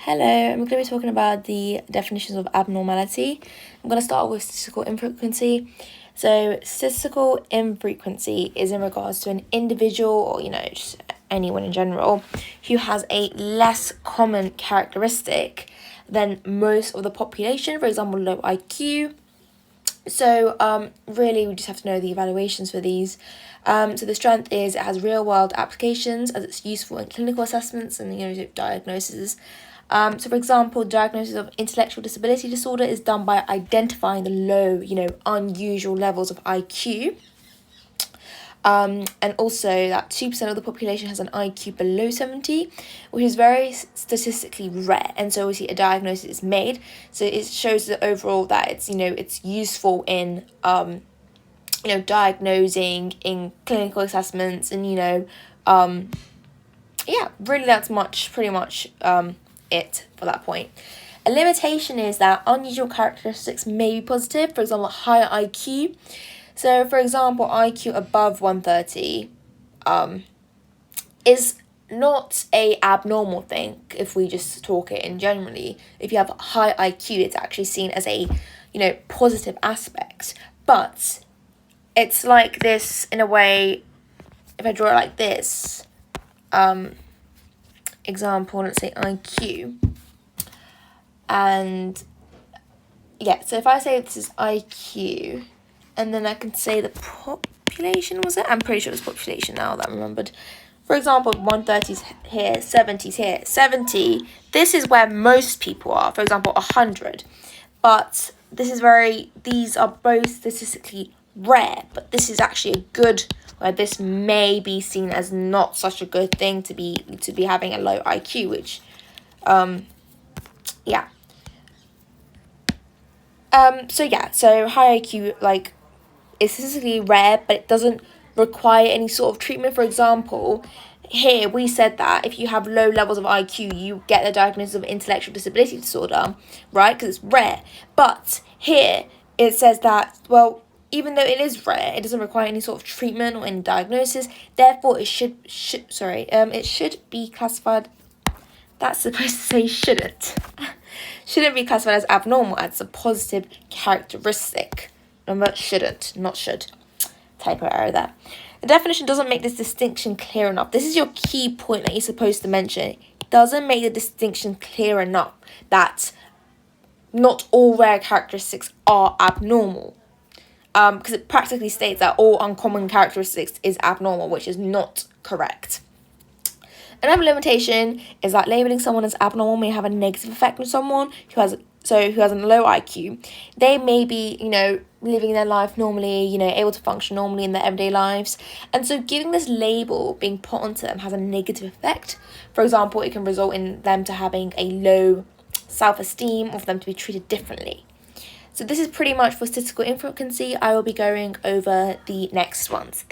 Hello, I'm going to be talking about the definitions of abnormality. I'm going to start with statistical infrequency. So, statistical infrequency is in regards to an individual or, just anyone in general who has a less common characteristic than most of the population, for example, low IQ. So, really, we just have to know the evaluations for these. So the strength is it has real-world applications as it's useful in clinical assessments and, diagnoses. So, for example, diagnosis of intellectual disability disorder is done by identifying the low, unusual levels of IQ. And also that 2% of the population has an IQ below 70, which is very statistically rare. And so obviously a diagnosis is made. So it shows that overall that it's useful in, diagnosing in clinical assessments and, really that's pretty much it for that point. A limitation is that unusual characteristics may be positive, for example, higher IQ. So, for example, IQ above 130 is not a abnormal thing if we just talk it in generally. If you have high IQ, it's actually seen as a, positive aspect. But it's like this in a way, if I draw it like this, example, let's say IQ. And so if I say this is IQ, and then I can say the population, was it? I'm pretty sure it's population now that I remembered. For example, 130's here, 70's here. 70, this is where most people are, for example, 100. But these are both statistically rare, but this is actually a good, where this may be seen as not such a good thing to be having a low IQ, which, So high IQ, is statistically rare, but it doesn't require any sort of treatment. For example, here we said that if you have low levels of IQ, you get the diagnosis of intellectual disability disorder, right? Because it's rare. But here it says that, well, even though it is rare, it doesn't require any sort of treatment or any diagnosis. Therefore, it should be classified. That's supposed to say shouldn't. Shouldn't be classified as abnormal, as a positive characteristic. Remember, shouldn't, not should. Typo error there. The definition doesn't make this distinction clear enough. This is your key point that you're supposed to mention. It doesn't make the distinction clear enough that not all rare characteristics are abnormal. Because it practically states that all uncommon characteristics is abnormal, which is not correct. Another limitation is that labeling someone as abnormal may have a negative effect on someone who has a low IQ. They may be, living their life normally, able to function normally in their everyday lives. And so giving this label being put onto them has a negative effect. For example, it can result in them to having a low self-esteem or for them to be treated differently. So this is pretty much for statistical infrequency. I will be going over the next ones.